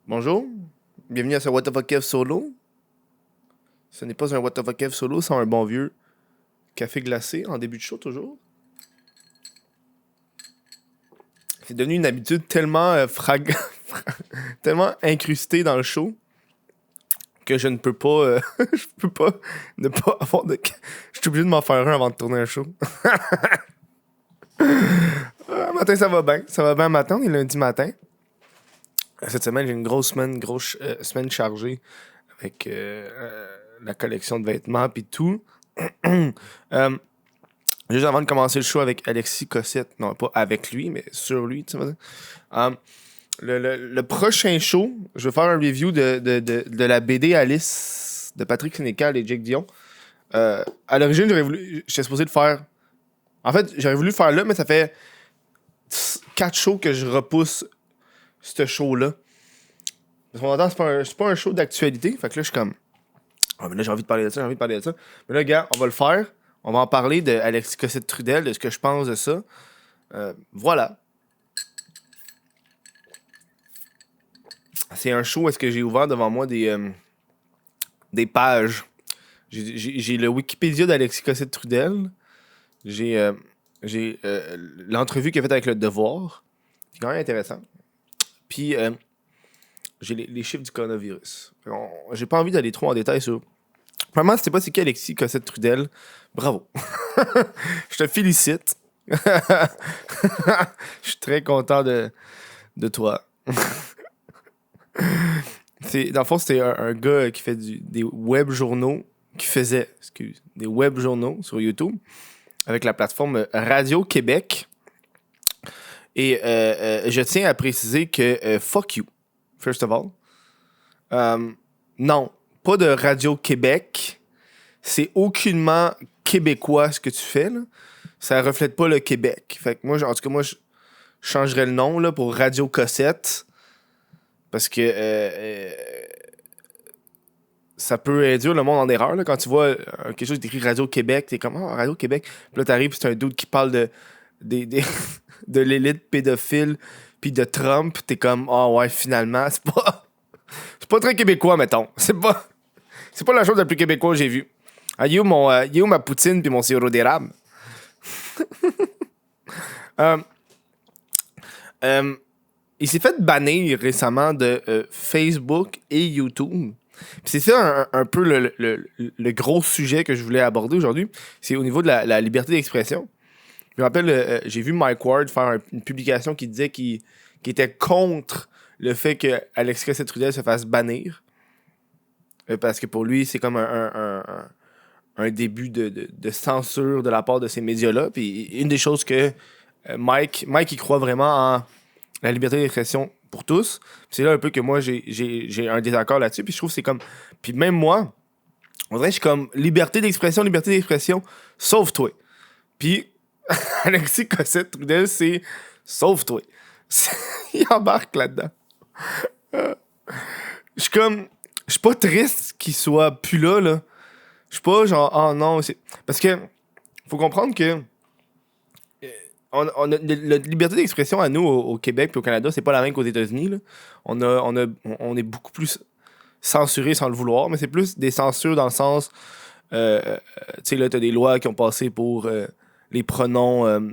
Bonjour, bienvenue à ce What the fuck Kev solo. Ce n'est pas un What the fuck Kev solo, c'est un bon vieux café glacé en début de show toujours. C'est devenu une habitude tellement tellement incrustée dans le show que je ne peux pas je peux pas ne pas avoir de je suis obligé de m'en faire un avant de tourner un show. Matin ça va bien matin, on est lundi matin. Cette semaine j'ai une grosse semaine chargée avec la collection de vêtements puis tout. Juste avant de commencer le show avec Alexis Cossette, non pas avec lui, mais sur lui, tu sais. Le prochain show, je vais faire un review de la BD Alice de Patrick Sénécal et Jake Dion. À l'origine, j'étais supposé le faire. En fait, j'aurais voulu le faire là, mais ça fait 4 shows que je repousse ce show-là. Parce qu'on entend, c'est pas un show d'actualité. Fait que là, je suis comme. Ah, mais là, j'ai envie de parler de ça. Mais là, gars, on va le faire. On va en parler de Alexis Cossette-Trudel, de ce que je pense de ça. Voilà. C'est un show où est-ce que j'ai ouvert devant moi des pages. J'ai le Wikipédia d'Alexis Cossette-Trudel. J'ai l'entrevue qu'il a faite avec Le Devoir. C'est quand même intéressant. Puis, j'ai les chiffres du coronavirus. J'ai pas envie d'aller trop en détail sur... Vraiment, si tu sais pas c'est qui Alexis Cossette-Trudel, bravo. Je te félicite. Je suis très content de toi. Dans le fond, c'était un gars qui fait des web journaux, des web journaux sur YouTube avec la plateforme Radio Québec. Et je tiens à préciser que fuck you, first of all. Non, pas de Radio Québec. C'est aucunement québécois ce que tu fais, là. Ça reflète pas le Québec. Fait que moi, en tout cas, je changerais le nom là, pour Radio Cossette. Parce que ça peut induire le monde en erreur. Là. Quand tu vois quelque chose d'écrit Radio-Québec, t'es comme Radio-Québec. Puis là, t'arrives, c'est un dude qui parle de l'élite pédophile, puis de Trump. T'es comme, ouais, finalement, c'est pas très québécois, mettons. C'est pas la chose la plus québécoise que j'ai vue. Il y a où ma poutine puis mon sirop d'érable? Il s'est fait bannir récemment de Facebook et YouTube. Puis c'est ça un peu le gros sujet que je voulais aborder aujourd'hui. C'est au niveau de la liberté d'expression. Je me rappelle, j'ai vu Mike Ward faire une publication qui disait qu'il était contre le fait que Alexis Cossette-Trudel se fasse bannir. Parce que pour lui, c'est comme un début de censure de la part de ces médias-là. Puis une des choses que Mike, il croit vraiment en la liberté d'expression pour tous. Puis c'est là un peu que moi, j'ai un désaccord là-dessus. Puis je trouve que c'est comme... Puis même moi, on dirait que je suis comme liberté d'expression, sauve-toi. Puis Alexis Cossette-Trudel, c'est sauve-toi. Il embarque là-dedans. Je suis comme... Je suis pas triste qu'il soit plus là, là. Je suis pas genre, oh non, c'est... Parce que faut comprendre que on a la liberté d'expression à nous au Québec et au Canada, c'est pas la même qu'aux États-Unis. Là. On est beaucoup plus censuré sans le vouloir, mais c'est plus des censures dans le sens, tu sais là, t'as des lois qui ont passé pour les pronoms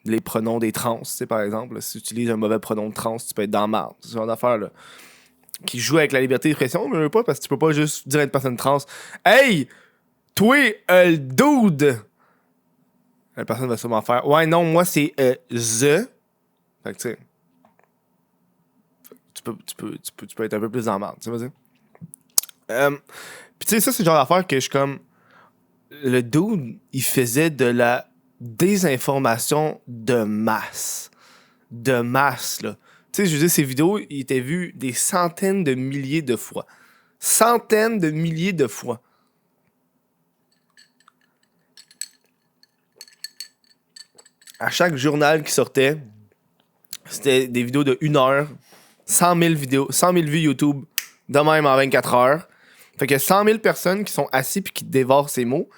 des trans, tu sais par exemple. Là, si tu utilises un mauvais pronom de trans, tu peux être dans la marde. C'est ce genre d'affaire là. Qui joue avec la liberté d'expression, mais pas parce que tu peux pas juste dire à une personne trans, hey, toi, le dude. La personne va sûrement faire, ouais, non, moi, c'est the. Fait que, tu sais, tu peux être un peu plus dans la merde, tu sais, vas-y. Puis, tu sais, ça, c'est le genre d'affaire que je suis comme. Le dude, il faisait de la désinformation de masse. De masse, là. Tu sais, je veux dire, ces vidéos, ils étaient vues des centaines de milliers de fois. Centaines de milliers de fois. À chaque journal qui sortait, c'était des vidéos de 1 heure, 100 000 vidéos, 100 000 vues YouTube, de même en 24 heures. Fait qu'il y a 100 000 personnes qui sont assises puis qui dévorent ces mots.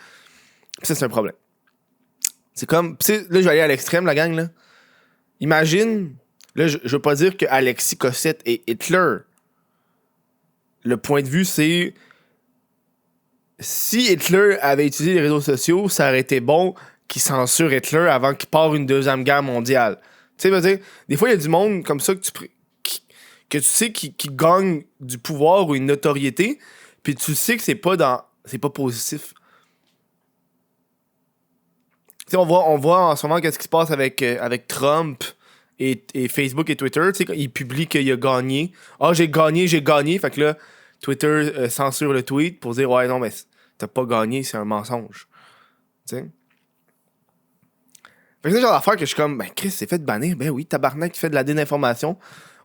Puis ça, c'est un problème. C'est comme... Là, je vais aller à l'extrême, la gang, là. Imagine... Là, je veux pas dire que Alexis Cossette est Hitler. le point de vue, c'est si Hitler avait utilisé les réseaux sociaux, ça aurait été bon qu'il censure Hitler avant qu'il parte une deuxième guerre mondiale. Tu sais, des fois, il y a du monde comme ça que tu sais qui gagne du pouvoir ou une notoriété, puis tu sais que c'est pas positif. Tu sais, on voit en ce moment qu'est-ce qui se passe avec Trump et Facebook et Twitter. Tu sais, quand il publie qu'il a gagné. Ah, j'ai gagné. Fait que là, Twitter censure le tweet pour dire ouais, non, mais t'as pas gagné, c'est un mensonge. Tu sais? Fait que c'est le genre d'affaire que je suis comme, ben Chris, c'est fait de bannir. Ben oui, tabarnak, qui fait de la désinformation.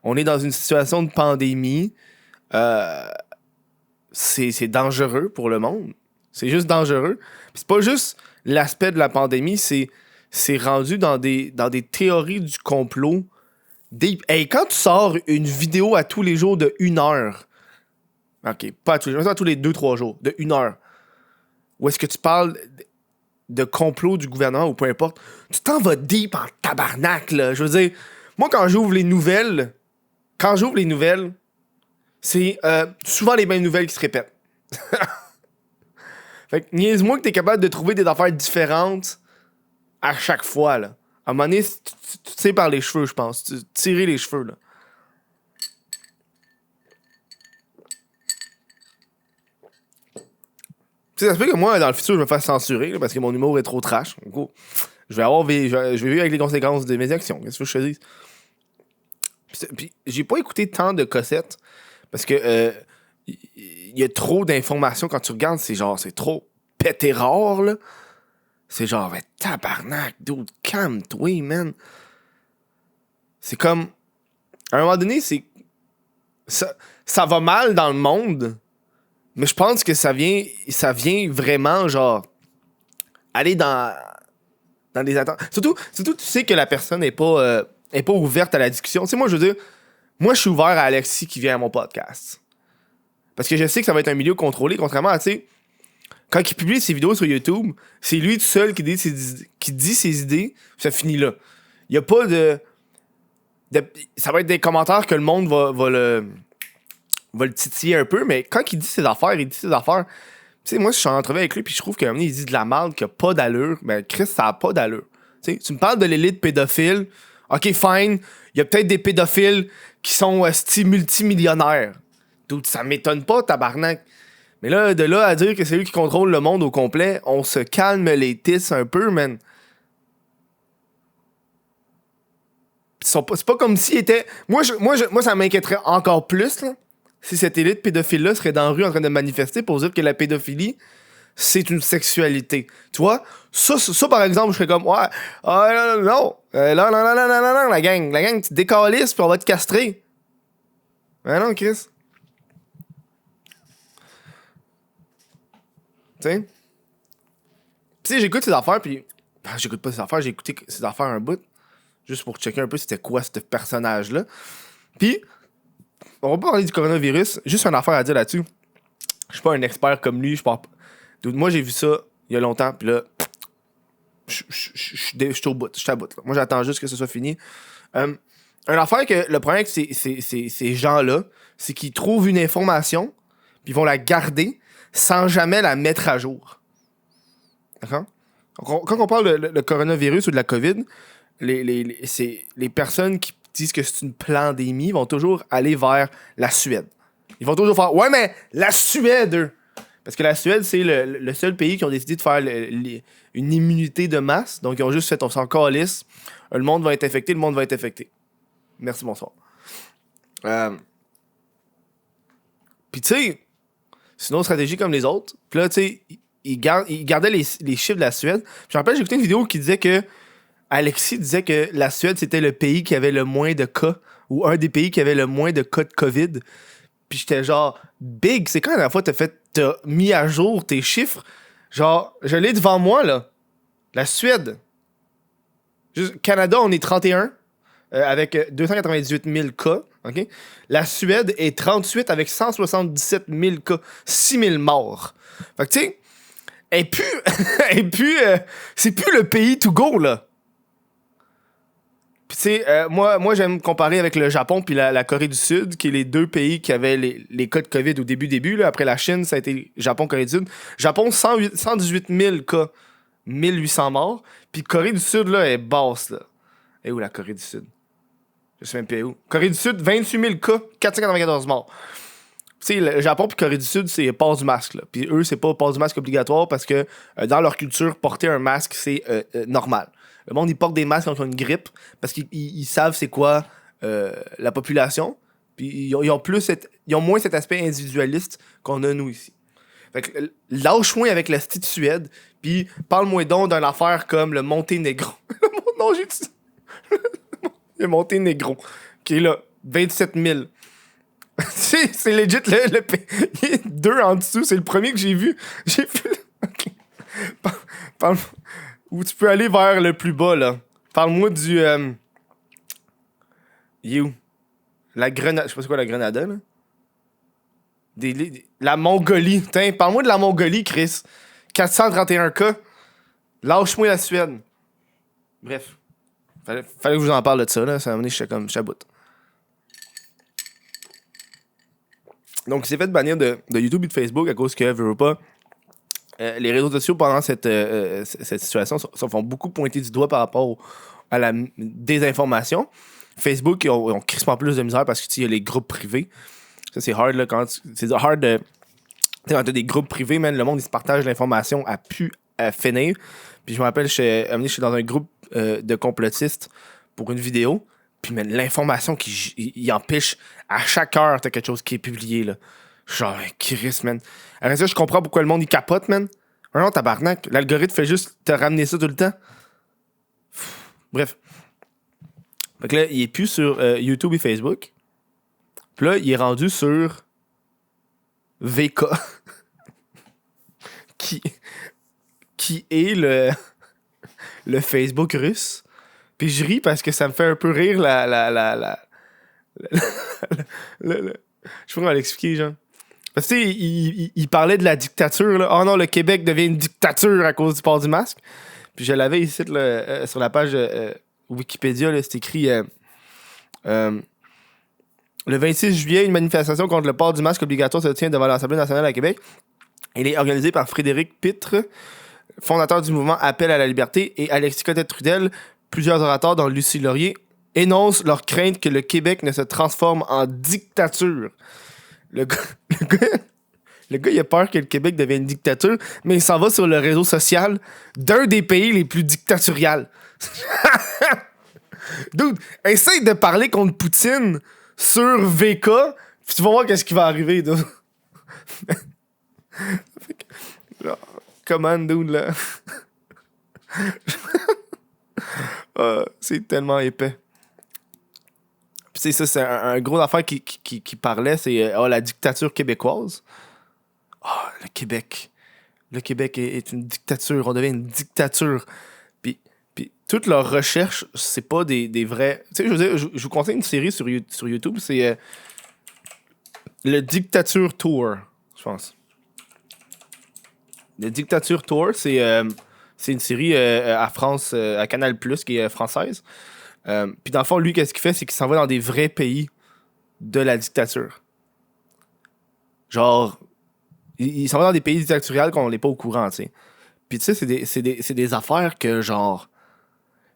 On est dans une situation de pandémie. C'est dangereux pour le monde. C'est juste dangereux. Puis c'est pas juste l'aspect de la pandémie, c'est rendu dans des théories du complot. Hey, quand tu sors une vidéo à tous les jours de 1 heure, ok, pas à tous les jours, à tous les 2-3 jours, de 1 heure, où est-ce que tu parles de complot du gouvernement ou peu importe, tu t'en vas deep en tabarnak, là. Je veux dire, moi, quand j'ouvre les nouvelles, c'est souvent les mêmes nouvelles qui se répètent. Fait que niaise-moi que t'es capable de trouver des affaires différentes à chaque fois, là. À un moment donné, tu tires par les cheveux, je pense. Tu tirer les cheveux, là. Tu sais, ça se peut que moi, dans le futur, je me fasse censurer, là, parce que mon humour est trop trash. En gros, je vais vivre avec les conséquences de mes actions. Qu'est-ce que je te dis? Puis j'ai pas écouté tant de Cossette, parce que il y a trop d'informations quand tu regardes, c'est trop pété rare, là. C'est genre, ben, tabarnak, dude, calme-toi, man. C'est comme, à un moment donné, ça va mal dans le monde, mais je pense que ça vient vraiment, genre, aller dans des attentes. Surtout, tu sais que la personne n'est pas ouverte à la discussion. Tu sais, moi, je veux dire, moi, je suis ouvert à Alexis qui vient à mon podcast. Parce que je sais que ça va être un milieu contrôlé, contrairement à, tu sais, quand il publie ses vidéos sur YouTube, c'est lui tout seul qui dit ses idées, ça finit là. Il n'y a pas de. Ça va être des commentaires que le monde va le titiller un peu, mais quand il dit ses affaires, Tu sais, moi, je suis en entrevue avec lui, puis je trouve qu'à un moment donné, il dit de la merde qui a pas d'allure. Ben, Chris, ça a pas d'allure. Tu sais, tu me parles de l'élite pédophile. Ok, fine. Il y a peut-être des pédophiles qui sont multimillionnaires. D'où ça m'étonne pas, tabarnak. Mais là, de là à dire que c'est eux qui contrôlent le monde au complet, on se calme les tisses un peu, man. C'est pas comme s'ils étaient. Moi, ça m'inquiéterait encore plus, là, si cette élite pédophile-là serait dans la rue en train de manifester pour dire que la pédophilie, c'est une sexualité. Tu vois? Ça par exemple, je serais comme, ouais, non, la gang, tu décalisses puis on va te castrer. Ben non, Chris. Tu sais? Tu sais, j'écoute ces affaires, puis. J'écoute pas ces affaires, j'ai écouté ces affaires un bout, juste pour checker un peu c'était quoi ce personnage-là. Puis, on va pas parler du coronavirus, juste une affaire à dire là-dessus. Je suis pas un expert comme lui, je parle pas. Moi, j'ai vu ça il y a longtemps, puis là, je suis au bout, je suis à bout. Là. Moi, j'attends juste que ce soit fini. Une affaire que le problème avec ces gens-là, c'est qu'ils trouvent une information, puis ils vont la garder sans jamais la mettre à jour. D'accord? Quand on parle de coronavirus ou de la COVID, les personnes qui disent que c'est une pandémie vont toujours aller vers la Suède. Ils vont toujours faire « Ouais, mais la Suède! » eux. Parce que la Suède, c'est le seul pays qui ont décidé de faire une immunité de masse. Donc, ils ont juste fait « On s'en calisse. Le monde va être infecté, le monde va être infecté. » Merci, bonsoir. Puis, tu sais, c'est une autre stratégie comme les autres. Puis là, tu sais, ils gardaient les chiffres de la Suède. Puis, je me rappelle, j'ai écouté une vidéo qui disait que Alexis disait que la Suède, c'était le pays qui avait le moins de cas, ou un des pays qui avait le moins de cas de COVID. Puis j'étais genre, big, c'est quand la dernière fois t'as mis à jour tes chiffres? Genre, je l'ai devant moi, là. La Suède. Canada, on est 31, avec 298 000 cas, OK? La Suède est 38 avec 177 000 cas, 6 000 morts. Fait que, tu sais, et puis c'est plus le pays to go, là. Puis tu sais, moi j'aime comparer avec le Japon puis la Corée du Sud, qui est les deux pays qui avaient les cas de COVID au début. Là. Après la Chine, ça a été Japon, Corée du Sud. Japon, 118 000 cas, 1800 morts. Puis Corée du Sud, là, est basse, là. Et où la Corée du Sud? Je sais même pas où. Corée du Sud, 28 000 cas, 494 morts. Tu sais, le Japon puis Corée du Sud, c'est port du masque. Là. Puis eux, c'est pas port du masque obligatoire parce que dans leur culture, porter un masque, c'est normal. Le monde, ils portent des masques quand ils ont une grippe parce qu'ils savent c'est quoi la population. Puis ils ont moins cet aspect individualiste qu'on a nous ici. Fait que lâche-moi avec la style de Suède, puis parle-moi donc d'une affaire comme le Monténégro. Non, j'ai dit le Monténégro, qui est là, 27 000. C'est legit le pays. Deux en dessous, c'est le premier que j'ai vu. J'ai vu. Okay. Parle, où tu peux aller vers le plus bas, là. Parle-moi du. You. La Grenade. Je sais pas c'est quoi la Grenade, là. La Mongolie. Tiens, parle-moi de la Mongolie, Chris. 431 cas. Lâche-moi la Suède. Bref. Fallait que je vous en parle de ça, là. Ça m'a amené, j'étais comme chaboute. Donc, il s'est fait bannir de YouTube et de Facebook à cause que, veux pas, les réseaux sociaux, pendant cette situation, se font beaucoup pointer du doigt par rapport à la désinformation. Facebook, ils ont crissement plus de misère parce qu'il y a les groupes privés. Ça, c'est hard, là, c'est hard de... Quand t'as des groupes privés, man, le monde, il se partage l'information à pu à finir. Puis je me rappelle, j'étais dans un groupe de complotistes pour une vidéo. Puis, man, l'information qui empêche, à chaque heure, t'as quelque chose qui est publié, là. Genre, Chris, man. Après ça, je comprends pourquoi le monde, il capote, man. Non, tabarnak. L'algorithme fait juste te ramener ça tout le temps. Bref. Fait que là, il est plus sur YouTube et Facebook. Puis là, il est rendu sur VK. qui est le Facebook russe. Puis je ris parce que ça me fait un peu rire je sais pas comment l'expliquer, genre. Parce que, tu sais, il parlait de la dictature, là. Oh non, le Québec devient une dictature à cause du port du masque. Puis je l'avais ici, là, sur la page Wikipédia, là, c'est écrit le 26 juillet, une manifestation contre le port du masque obligatoire se tient devant l'Assemblée nationale à Québec. Elle est organisée par Frédéric Pitre, fondateur du mouvement Appel à la liberté, et Alexis Cossette-Trudel. Plusieurs orateurs, dont Lucie Laurier, énoncent leur crainte que le Québec ne se transforme en dictature. Le gars, il a peur que le Québec devienne une dictature, mais il s'en va sur le réseau social d'un des pays les plus dictatoriales. Dude, essaye de parler contre Poutine sur VK, puis tu vas voir qu'est-ce qui va arriver, dude. Comment, dude, là? C'est tellement épais. Puis c'est ça, c'est un gros affaire qui parlait, c'est la dictature québécoise. Le Québec. Le Québec est une dictature. On devient une dictature. Puis toute leur recherche, c'est pas des vrais... Tu sais, je veux dire, je vous conseille une série sur YouTube, c'est le Dictature Tour, je pense. Le Dictature Tour, c'est une série à France, à Canal+, qui est française. Puis dans le fond, lui, qu'est-ce qu'il fait? C'est qu'il s'en va dans des vrais pays de la dictature. Genre, il s'en va dans des pays dictatoriaux qu'on n'est pas au courant, tu sais. Puis tu sais, c'est des affaires que, genre,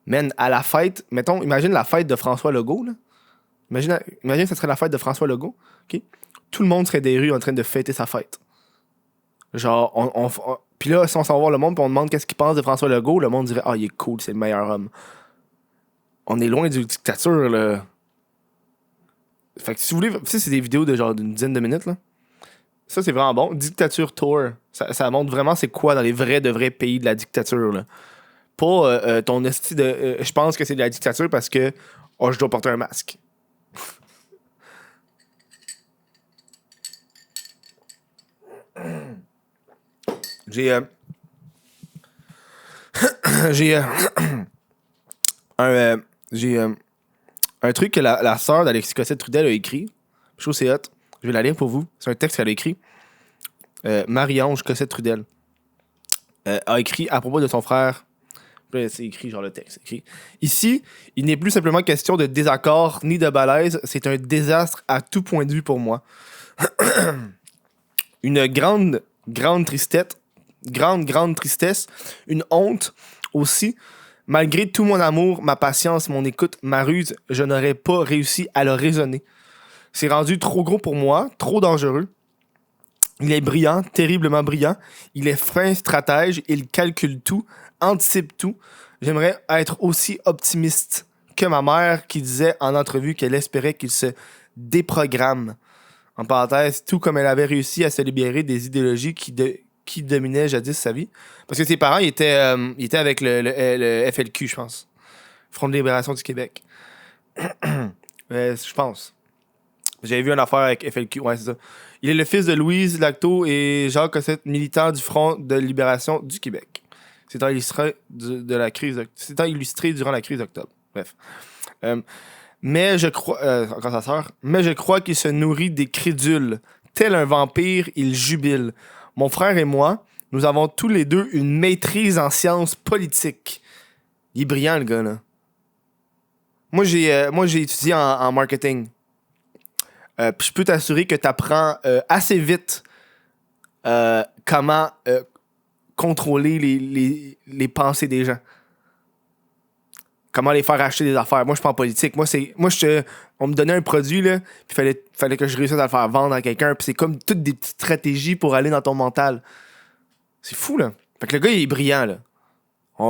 man, à la fête, mettons, imagine la fête de François Legault, là. Imagine que ça serait la fête de François Legault, OK? Tout le monde serait des rues en train de fêter sa fête. Genre, puis là, si on s'en va voir le monde, puis on demande qu'est-ce qu'il pense de François Legault, le monde dirait « Ah, il est cool, c'est le meilleur homme. » On est loin d'une dictature, là. Fait que si vous voulez... Tu sais, c'est des vidéos de genre d'une dizaine de minutes, là. Ça, c'est vraiment bon. Dictature Tour. Ça montre vraiment c'est quoi dans les de vrais pays de la dictature, là. Pas ton esti de... je pense que c'est de la dictature parce que je dois porter un masque. J'ai un truc que la sœur d'Alexis Cossette-Trudel a écrit. Je trouve que c'est hot. Je vais la lire pour vous. C'est un texte qu'elle a écrit. Marie-Ange Cossette-Trudel a écrit à propos de son frère Puis là, c'est écrit, genre le texte. Écrit. Ici, il n'est plus simplement question de désaccord ni de malaise, c'est un désastre à tout point de vue pour moi. Une grande tristesse, une honte aussi. Malgré tout mon amour, ma patience, mon écoute, ma ruse, je n'aurais pas réussi à le raisonner. C'est rendu trop gros pour moi, trop dangereux. Il est brillant, terriblement brillant. Il est fin stratège, il calcule tout, anticipe tout. J'aimerais être aussi optimiste que ma mère qui disait en entrevue qu'elle espérait qu'il se déprogramme. En parenthèse, tout comme elle avait réussi à se libérer des idéologies qui dominaient jadis sa vie. Parce que ses parents, ils étaient avec le FLQ, je pense. Front de libération du Québec. Je pense. J'avais vu une affaire avec FLQ, ouais, c'est ça. Il est le fils de Louise Lactot et Jacques Cossette, militant du Front de libération du Québec. C'est illustré durant la crise d'octobre. Bref. Mais je crois qu'il se nourrit des crédules. Tel un vampire, il jubile. Mon frère et moi, nous avons tous les deux une maîtrise en sciences politiques. Il est brillant, le gars, là. Moi, j'ai étudié en marketing. Puis je peux t'assurer que tu apprends assez vite comment contrôler les pensées des gens. Comment les faire acheter des affaires. Moi, je suis pas en politique. On me donnait un produit, là, puis fallait que je réussisse à le faire vendre à quelqu'un. Puis c'est comme toutes des petites stratégies pour aller dans ton mental. C'est fou, là. Fait que le gars, il est brillant, là.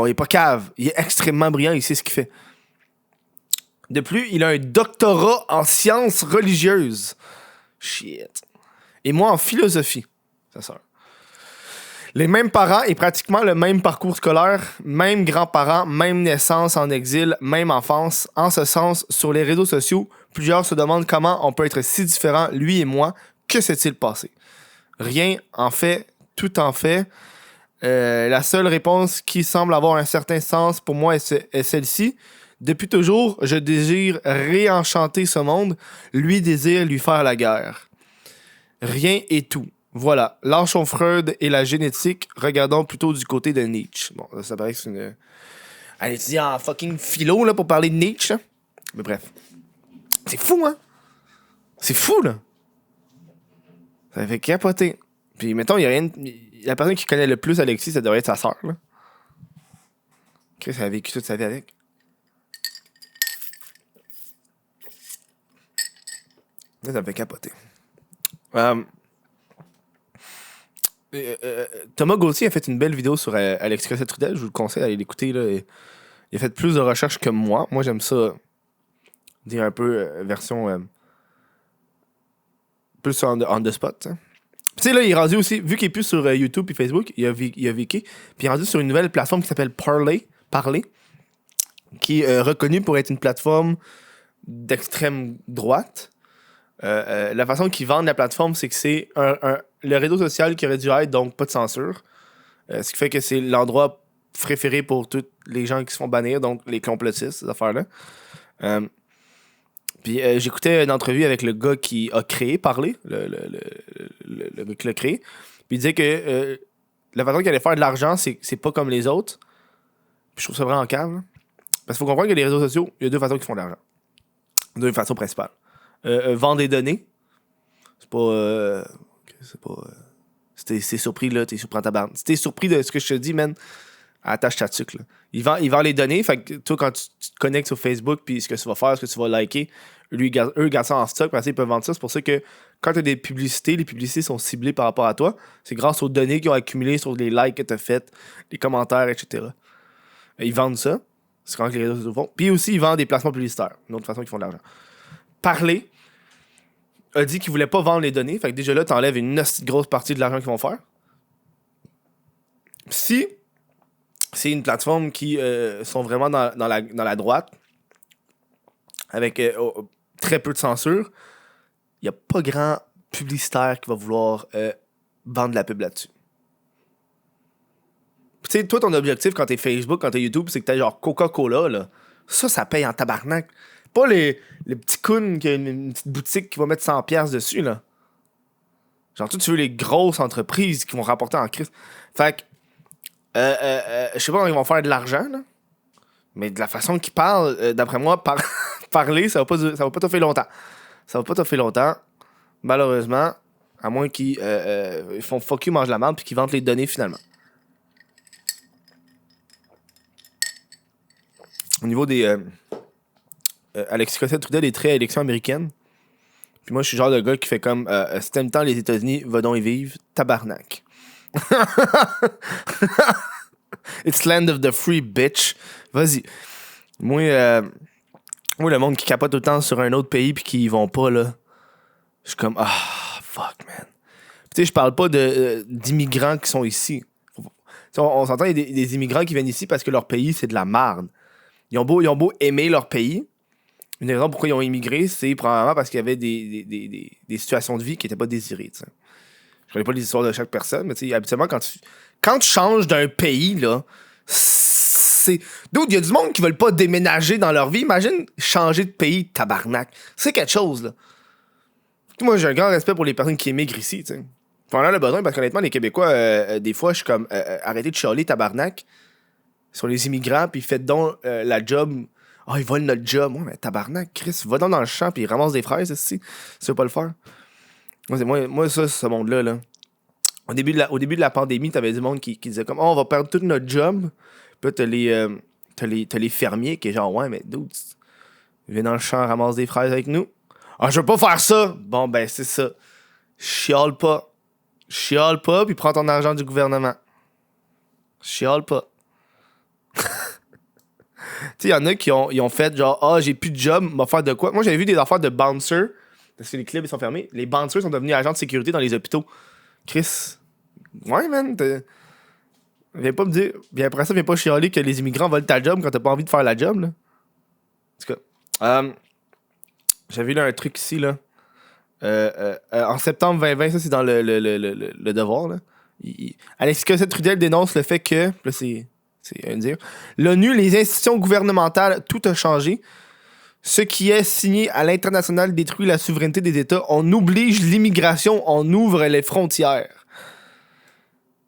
Il est pas cave. Il est extrêmement brillant. Il sait ce qu'il fait. De plus, il a un doctorat en sciences religieuses. Shit. Et moi, en philosophie. Ça sort. Les mêmes parents et pratiquement le même parcours scolaire, même grands-parents, même naissance en exil, même enfance. En ce sens, sur les réseaux sociaux, plusieurs se demandent comment on peut être si différents, lui et moi. Que s'est-il passé? Rien en fait, tout en fait. La seule réponse qui semble avoir un certain sens pour moi est celle-ci. Depuis toujours, je désire réenchanter ce monde. Lui désire lui faire la guerre. Rien et tout. Voilà. Lâchons Freud et la génétique. Regardons plutôt du côté de Nietzsche. Bon, ça paraît que c'est une... Elle étudie en fucking philo, là, pour parler de Nietzsche. Mais bref. C'est fou, hein? C'est fou, là. Ça fait capoter. Puis, mettons, il y a rien... La personne qui connaît le plus Alexis, ça devrait être sa sœur, là. Chris, elle a vécu toute sa vie avec. Ça me fait capoter. Thomas Gauthier a fait une belle vidéo sur Alexis Cossette-Trudel. Je vous le conseille d'aller l'écouter. Là, il a fait plus de recherches que moi. Moi, j'aime ça dire un peu version plus on the spot. Tu sais, là, il est rendu aussi, vu qu'il est plus sur YouTube et Facebook, il a vécu, puis il est rendu sur une nouvelle plateforme qui s'appelle Parler, qui est reconnue pour être une plateforme d'extrême droite. La façon qu'ils vendent la plateforme, c'est que c'est le réseau social qui aurait dû être, donc pas de censure. Ce qui fait que c'est l'endroit préféré pour tous les gens qui se font bannir, donc les complotistes, ces affaires-là. Puis j'écoutais une entrevue avec le gars qui a créé Parler, le gars qui l'a créé. Puis il disait que la façon qu'il allait faire de l'argent, c'est pas comme les autres. Puis je trouve ça vraiment calme. Parce qu'il faut comprendre que les réseaux sociaux, il y a deux façons qui font de l'argent. Deux façons principales. Vendre des données. C'est pas... si t'es surpris, là, t'es surpris en tabarnak. Si t'es surpris de ce que je te dis, man, attache ta tuque, là. Il vend les données, fait que toi, quand tu te connectes sur Facebook, puis ce que tu vas faire, ce que tu vas liker, eux gardent ça en stock, parce qu'ils peuvent vendre ça. C'est pour ça que quand t'as des publicités, les publicités sont ciblées par rapport à toi. C'est grâce aux données qu'ils ont accumulées sur les likes que t'as fait, les commentaires, etc. Ils vendent ça. C'est quand les réseaux sociaux font. Puis aussi, ils vendent des placements publicitaires. Une autre façon qu'ils font de l'argent. Parler a dit qu'il voulait pas vendre les données. Fait que déjà là, t'enlèves une grosse partie de l'argent qu'ils vont faire. Si c'est une plateforme qui sont vraiment dans la droite, avec très peu de censure, il n'y a pas grand publicitaire qui va vouloir vendre de la pub là-dessus. Tu sais, toi, ton objectif quand t'es Facebook, quand t'es YouTube, c'est que t'as genre Coca-Cola, là. Ça paye en tabarnak. Pas les petits cons qui a une petite boutique qui va mettre 100$ dessus, là. Genre, toi, tu veux les grosses entreprises qui vont rapporter en crise. Fait que, je sais pas comment ils vont faire de l'argent, là. Mais de la façon qu'il parle, d'après moi, parler, ça va pas t'offrir longtemps. Ça va pas t'offrir longtemps, malheureusement, à moins qu'ils ils font fuck you, mangent la merde, puis qu'ils vendent les données finalement. Au niveau des... Alexis Cossette-Trudel est très élection américaine. Puis moi, je suis le genre de gars qui fait comme si t'aimes tant les États-Unis, va donc y vivre, tabarnak. It's land of the free, bitch. Vas-y. Moi, le monde qui capote tout le temps sur un autre pays puis qui y vont pas, là, je suis comme, fuck, man. Tu sais, je parle pas d'immigrants qui sont ici. On s'entend, il y a des immigrants qui viennent ici parce que leur pays, c'est de la merde. Ils ont beau aimer leur pays. Une raison pourquoi ils ont immigré, c'est probablement parce qu'il y avait des situations de vie qui n'étaient pas désirées. T'sais. Je connais pas les histoires de chaque personne, mais habituellement, quand tu changes d'un pays, là, c'est... D'autres, il y a du monde qui veulent pas déménager dans leur vie. Imagine changer de pays, tabarnak. C'est quelque chose, là. Moi, j'ai un grand respect pour les personnes qui émigrent ici, tu sais. On en a besoin parce qu'honnêtement, les Québécois, des fois, je suis comme, arrêtez de chialer, tabarnak, sur les immigrants, puis faites donc la job. Ils volent notre job. Ouais, mais tabarnak, Chris, va donc dans le champ, puis ramasse des fraises, si tu veux pas le faire. Moi, ça, ce monde-là, là. Au début de la pandémie, t'avais du monde qui disait comme, on va perdre tout notre job. Puis là, t'as les fermiers qui est genre, ouais, mais dude, viens dans le champ, ramasse des fraises avec nous. Je veux pas faire ça. Bon, ben, c'est ça. Chiale pas, puis prends ton argent du gouvernement. Chiale pas. Tu sais, il y en a qui ont fait genre, j'ai plus de job, m'a faire de quoi. Moi, j'avais vu des affaires de bouncers, parce que les clubs ils sont fermés. Les bouncers sont devenus agents de sécurité dans les hôpitaux. Chris, ouais, man, viens pas me dire. Bien après ça, viens pas chialer que les immigrants volent ta job quand t'as pas envie de faire la job, là. En tout cas, j'avais lu un truc ici, là. En septembre 2020, ça c'est dans le devoir, là. Alexis Cossette-Trudel dénonce le fait que, là c'est un dire, l'ONU, les institutions gouvernementales, tout a changé. Ce qui est signé à l'international détruit la souveraineté des États. On oblige l'immigration, on ouvre les frontières.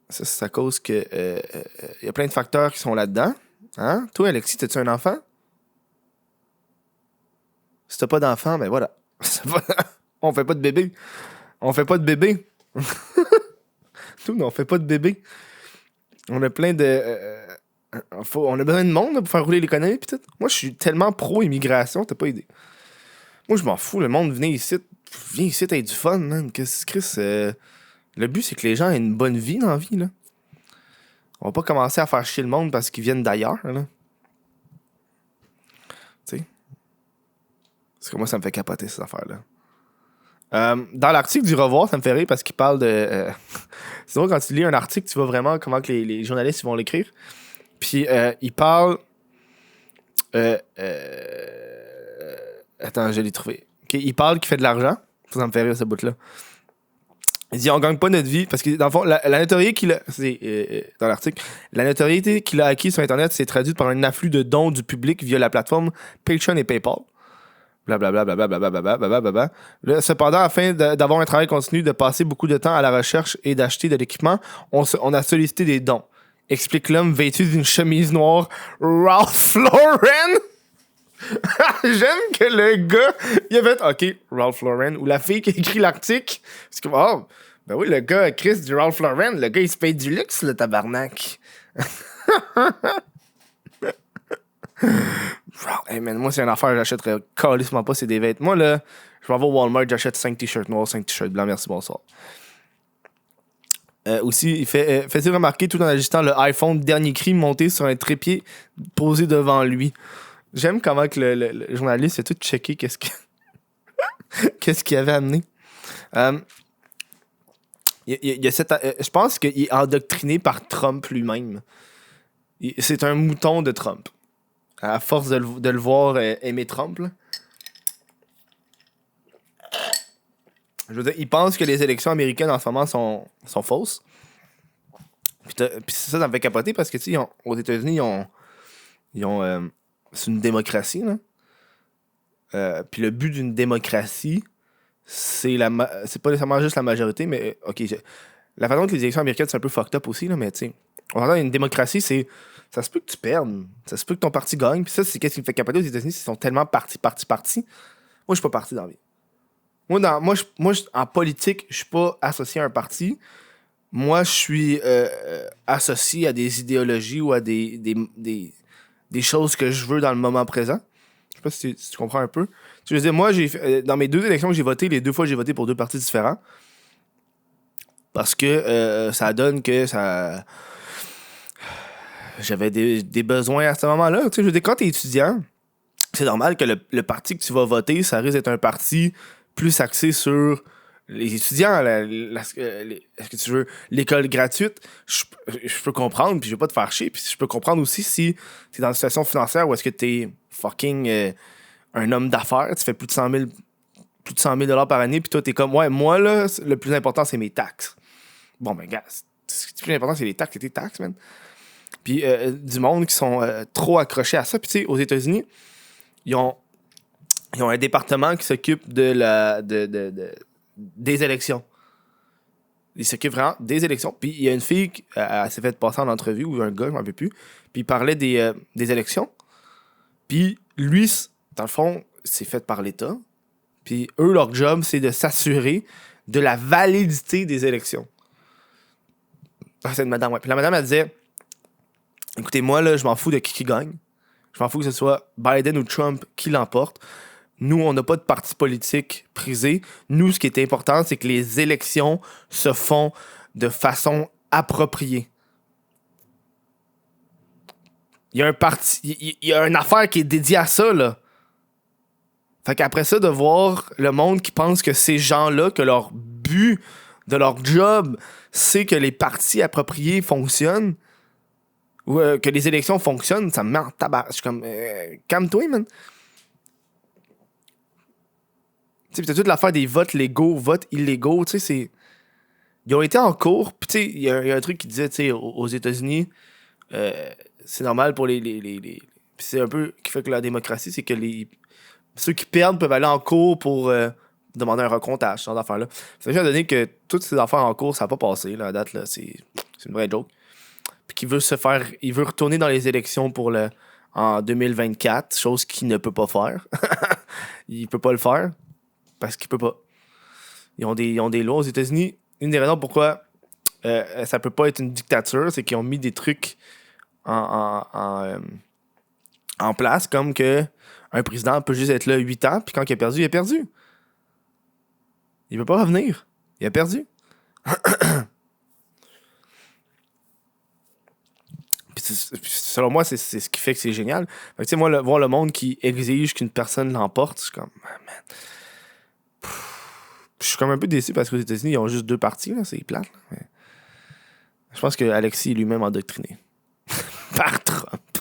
Ça, c'est à cause que y a plein de facteurs qui sont là-dedans. Hein? Toi, Alexis, t'as-tu un enfant? Si t'as pas d'enfant, ben voilà. On fait pas de bébé. On fait pas de bébé. Tout, on fait pas de bébé. On a plein de... on a besoin de monde là, pour faire rouler l'économie pis tout. Moi, je suis tellement pro-immigration, t'as pas idée. Moi, je m'en fous. Le monde, viens ici, t'as du fun, man. Qu'est-ce que Chris... Le but, c'est que les gens aient une bonne vie dans la vie, là. On va pas commencer à faire chier le monde parce qu'ils viennent d'ailleurs, là. Tu sais? Parce que moi, ça me fait capoter, ces affaires-là. Dans l'article du Revoir, ça me fait rire parce qu'il parle de... c'est drôle, quand tu lis un article, tu vois vraiment comment que les journalistes ils vont l'écrire. Puis, il parle... Attends, je l'ai trouvé. Okay, il parle qu'il fait de l'argent. Ça me fait rire, ce bout-là. Il dit on gagne pas notre vie parce que dans le fond la notoriété qu'il a dans l'article, la notoriété qu'il a acquise sur internet s'est traduite par un afflux de dons du public via la plateforme Patreon et PayPal. Blablabla. Là, cependant, afin d'avoir un travail continu, de passer beaucoup de temps à la recherche et d'acheter de l'équipement, on a sollicité des dons. Explique l'homme vêtu d'une chemise noire Ralph Lauren. J'aime que le gars, il a fait OK, Ralph Lauren, ou la fille qui a écrit l'article. C'est comme, ben oui, le gars, Chris du Ralph Lauren, le gars, il se paye du luxe, le tabarnak. Hey man, moi, c'est une affaire, j'achèterais calissement pas, c'est des vêtements. Moi, là, je m'en vais au Walmart, j'achète 5 t-shirts noirs, 5 t-shirts blancs, merci, bonsoir. Aussi, il fait-il remarquer tout en ajustant le iPhone dernier cri monté sur un trépied posé devant lui. J'aime comment que le journaliste a tout checké qu'est-ce qu'il avait amené. Je pense qu'il est endoctriné par Trump lui-même. C'est un mouton de Trump. À force de le voir aimer Trump, là. Je veux dire, il pense que les élections américaines en ce moment sont fausses. Puis ça me fait capoter parce que, tu sais, aux États-Unis, ils ont c'est une démocratie, là. Puis le but d'une démocratie, c'est pas nécessairement juste la majorité, mais OK, la façon que les élections américaines, c'est un peu fucked up aussi, là, mais tu sais, On entend une démocratie, c'est. Ça se peut que tu perdes. Ça se peut que ton parti gagne. Puis ça, c'est qu'est-ce qui me fait capoter aux États-Unis, c'est qu'ils sont tellement partis. Moi, je suis pas parti dans la vie. En politique, je suis pas associé à un parti. Moi, je suis associé à des idéologies ou à des choses que je veux dans le moment présent. Je sais pas si tu comprends un peu. Je veux dire, moi, dans mes 2 élections que j'ai voté, les 2 fois, j'ai voté pour 2 partis différents. Parce que ça donne que ça. J'avais des besoins à ce moment-là. Tu sais, je veux dire, quand t'es étudiant, c'est normal que le parti que tu vas voter, ça risque d'être un parti plus axé sur les étudiants. Est-ce que tu veux l'école gratuite? Je peux comprendre, puis je vais pas te faire chier. Puis je peux comprendre aussi si t'es dans une situation financière où est-ce que t'es fucking un homme d'affaires, tu fais plus de 100 000 par année, puis toi, t'es comme, ouais, moi, là, le plus important, c'est mes taxes. Bon, ben, gars, le plus important, c'est les taxes, c'est tes taxes, man. Puis du monde qui sont trop accrochés à ça. Puis tu sais, aux États-Unis, ils ont un département qui s'occupe des élections. Ils s'occupent vraiment des élections. Puis il y a une fille qui s'est fait passer en entrevue, ou un gars, je m'en rappelle plus. Puis il parlait des élections. Puis lui, dans le fond, c'est fait par l'État. Puis eux, leur job, c'est de s'assurer de la validité des élections. Ah, c'est une madame, ouais. Puis la madame, elle disait, écoutez, moi, là, je m'en fous de qui gagne. Je m'en fous que ce soit Biden ou Trump qui l'emporte. Nous, on n'a pas de parti politique prisé. Nous, ce qui est important, c'est que les élections se font de façon appropriée. Il y a un parti, il y a une affaire qui est dédiée à ça, là. Fait qu'après ça, de voir le monde qui pense que ces gens-là, que leur but de leur job, c'est que les partis appropriés fonctionnent, ou que les élections fonctionnent, ça me met en tabac. Je suis comme, calme-toi, man. Tu sais, t'as toute l'affaire des votes légaux, votes illégaux, tu sais, c'est. Ils ont été en cours, puis tu sais, il y a un truc qui disait, tu sais, aux États-Unis, c'est normal pour les. Puis c'est un peu qui fait que la démocratie, c'est que ceux qui perdent peuvent aller en cours pour demander un recomptage, ce genre d'affaires-là. Ça veut donner que toutes ces affaires en cours, ça n'a pas passé, là, à date, là, c'est une vraie joke. Puis qu'il veut il veut retourner dans les élections en 2024, chose qu'il ne peut pas faire. Il peut pas le faire parce qu'il peut pas. Ils ont des lois aux États-Unis. Une des raisons pourquoi ça peut pas être une dictature, c'est qu'ils ont mis des trucs en place, comme que un président peut juste être là 8 ans, puis quand il a perdu, il a perdu. Il peut pas revenir. Il a perdu. Selon moi, c'est ce qui fait que c'est génial. Fait que, tu sais, moi, voir le monde qui exige qu'une personne l'emporte, c'est comme, man. Je suis comme un peu déçu parce qu'aux États-Unis, ils ont juste 2 partis, là, c'est plate. Mais je pense que Alexis est lui-même endoctriné. Par Trump.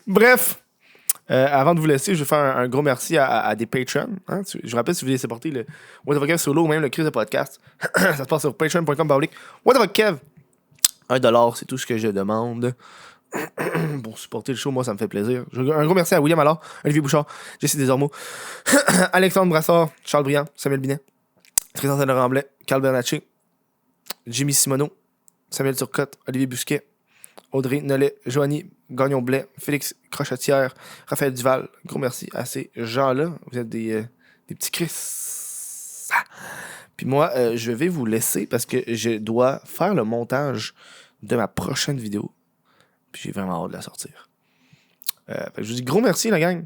Bref, avant de vous laisser, je vais faire un gros merci à des patrons. Hein? Je vous rappelle, si vous voulez supporter le What the Fuck Kev solo ou même le Chris de podcast, ça se passe sur patreon.com/What the Fuck Kev. $1, c'est tout ce que je demande. Pour supporter le show, moi, ça me fait plaisir. Un gros merci à William Allard, Olivier Bouchard, Jessie Desormeaux, Alexandre Brassard, Charles Briand, Samuel Binet, Tristan Ramblais, Carl Bernatchez, Jimmy Simoneau, Samuel Turcotte, Olivier Busquet, Audrey Nollet, Joanie Gagnon-Blais, Félix Crochetière, Raphaël Duval. Gros merci à ces gens-là. Vous êtes des petits Chris. Puis moi, je vais vous laisser parce que je dois faire le montage de ma prochaine vidéo. Puis j'ai vraiment hâte de la sortir. Je vous dis gros merci, la gang.